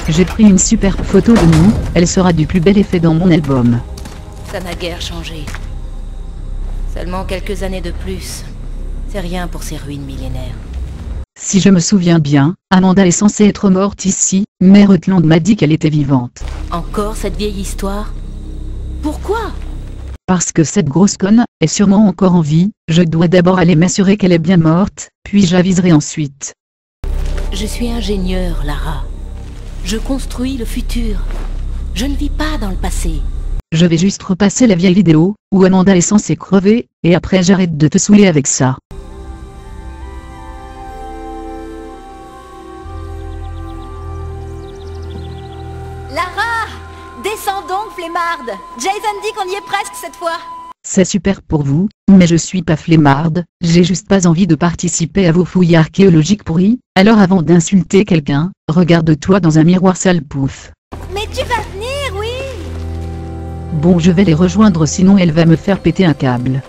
J'ai pris une superbe photo de nous, elle sera du plus bel effet dans mon album. Ça n'a guère changé. Seulement quelques années de plus. C'est rien pour ces ruines millénaires. Si je me souviens bien, Amanda est censée être morte ici, mais Rutland m'a dit qu'elle était vivante. Encore cette vieille histoire? Pourquoi? Parce que cette grosse conne est sûrement encore en vie, je dois d'abord aller m'assurer qu'elle est bien morte, puis j'aviserai ensuite. Je suis ingénieur, Lara. Je construis le futur. Je ne vis pas dans le passé. Je vais juste repasser la vieille vidéo, où Amanda est censée crever, et après j'arrête de te saouler avec ça. Lara! Descends donc, flemmarde! Jason dit qu'on y est presque cette fois! C'est super pour vous, mais je suis pas flemmarde, j'ai juste pas envie de participer à vos fouilles archéologiques pourries, alors avant d'insulter quelqu'un, regarde-toi dans un miroir sale pouf. Mais tu vas venir, oui! Bon, je vais les rejoindre sinon elle va me faire péter un câble.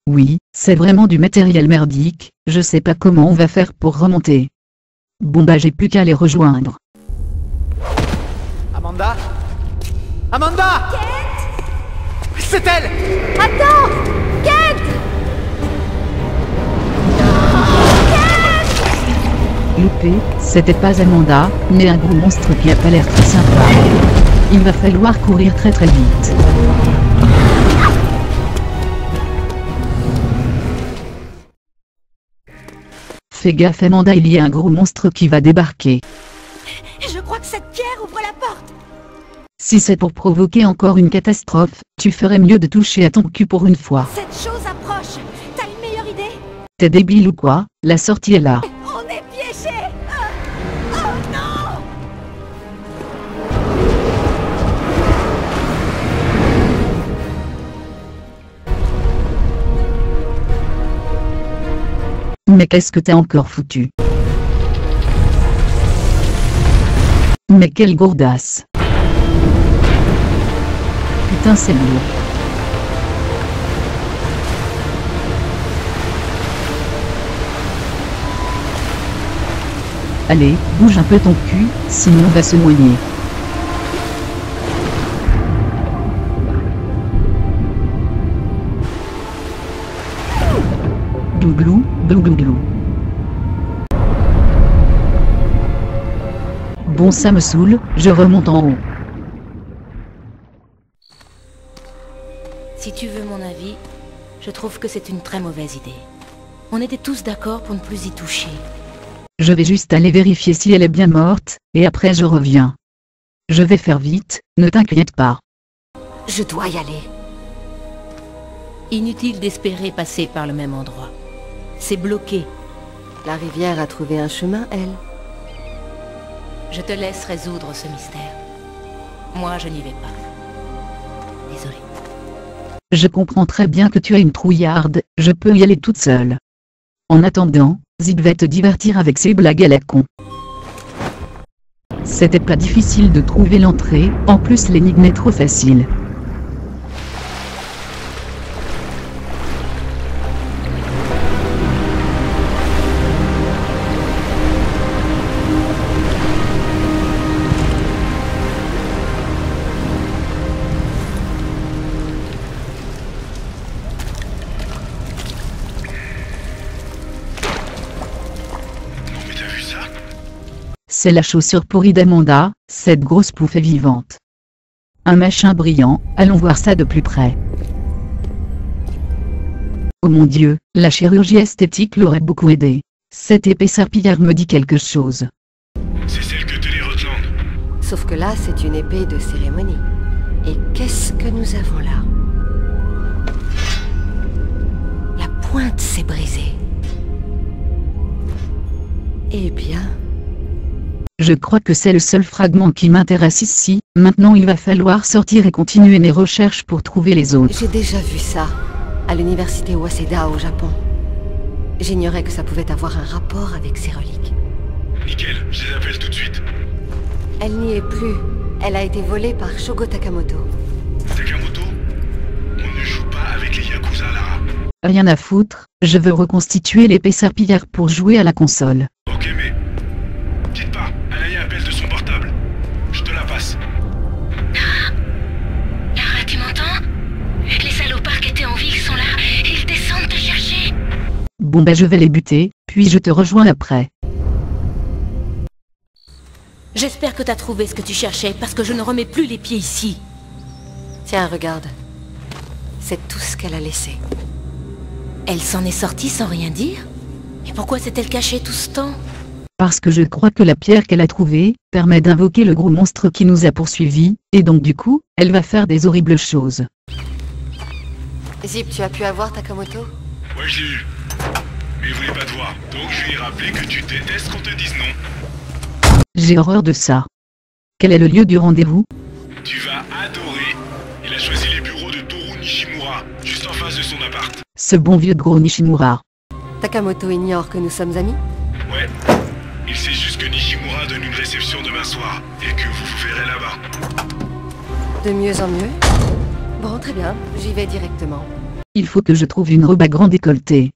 Oui, c'est vraiment du matériel merdique, je sais pas comment on va faire pour remonter. Bon bah j'ai plus qu'à les rejoindre. Amanda? Amanda! Kate! C'est elle! Attends! Kate! Loupé, c'était pas Amanda, mais un gros monstre qui a pas l'air très sympa. Il va falloir courir très vite. Fais gaffe Amanda, il y a un gros monstre qui va débarquer. Je crois que cette pierre ouvre la porte! Si c'est pour provoquer encore une catastrophe, tu ferais mieux de toucher à ton cul pour une fois. Cette chose approche! T'as une meilleure idée? T'es débile ou quoi? La sortie est là. On est piégés! Oh non! Mais qu'est-ce que t'as encore foutu? Mais quelle gourdasse! Putain c'est lourd. Allez, bouge un peu ton cul, sinon on va se noyer. Glouglou, glouglou. Bon ça me saoule, je remonte en haut. Si tu veux mon avis, je trouve que c'est une très mauvaise idée. On était tous d'accord pour ne plus y toucher. Je vais juste aller vérifier si elle est bien morte, et après je reviens. Je vais faire vite, ne t'inquiète pas. Je dois y aller. Inutile d'espérer passer par le même endroit. C'est bloqué. La rivière a trouvé un chemin, elle. Je te laisse résoudre ce mystère. Moi, je n'y vais pas. Désolée. Je comprends très bien que tu es une trouillarde, je peux y aller toute seule. En attendant, Zip va te divertir avec ses blagues à la con. C'était pas difficile de trouver l'entrée, en plus l'énigme est trop facile. C'est la chaussure pourrie d'Amanda, cette grosse pouffe est vivante. Un machin brillant, allons voir ça de plus près. Oh mon Dieu, la chirurgie esthétique l'aurait beaucoup aidé. Cette épée serpillière me dit quelque chose. C'est celle que tenait Rutland. Sauf que là, c'est une épée de cérémonie. Et qu'est-ce que nous avons là? La pointe s'est brisée. Eh bien... Je crois que c'est le seul fragment qui m'intéresse ici, maintenant il va falloir sortir et continuer mes recherches pour trouver les autres. J'ai déjà vu ça, à l'université Waseda au Japon. J'ignorais que ça pouvait avoir un rapport avec ces reliques. Nickel, je les appelle tout de suite. Elle n'y est plus. Elle a été volée par Shogo Takamoto. Takamoto, on ne joue pas avec les Yakuza, Lara. Rien à foutre, je veux reconstituer l'épée serpillière pour jouer à la console. Ok, mais... Dites pas, Alaya appelle de son portable. Je te la passe. Lara, tu m'entends? Les salopards qui étaient en ville sont là, ils descendent te chercher. Bon bah je vais les buter, puis je te rejoins après. J'espère que t'as trouvé ce que tu cherchais, parce que je ne remets plus les pieds ici. Tiens, regarde. C'est tout ce qu'elle a laissé. Elle s'en est sortie sans rien dire? Et pourquoi s'est-elle cachée tout ce temps? Parce que je crois que la pierre qu'elle a trouvée permet d'invoquer le gros monstre qui nous a poursuivis, et donc du coup, elle va faire des horribles choses. Zip, tu as pu avoir Takamoto? Ouais, je l'ai eu. Mais il voulait pas te voir. Donc je lui ai rappelé que tu détestes qu'on te dise non. J'ai horreur de ça. Quel est le lieu du rendez-vous? Tu vas adorer. Il a choisi les bureaux de Toru Nishimura, juste en face de son appart. Ce bon vieux gros Nishimura. Takamoto ignore que nous sommes amis? Ouais. Il sait juste que Nishimura donne une réception demain soir, et que vous vous verrez là-bas. De mieux en mieux? Bon, très bien, j'y vais directement. Il faut que je trouve une robe à grand décolleté.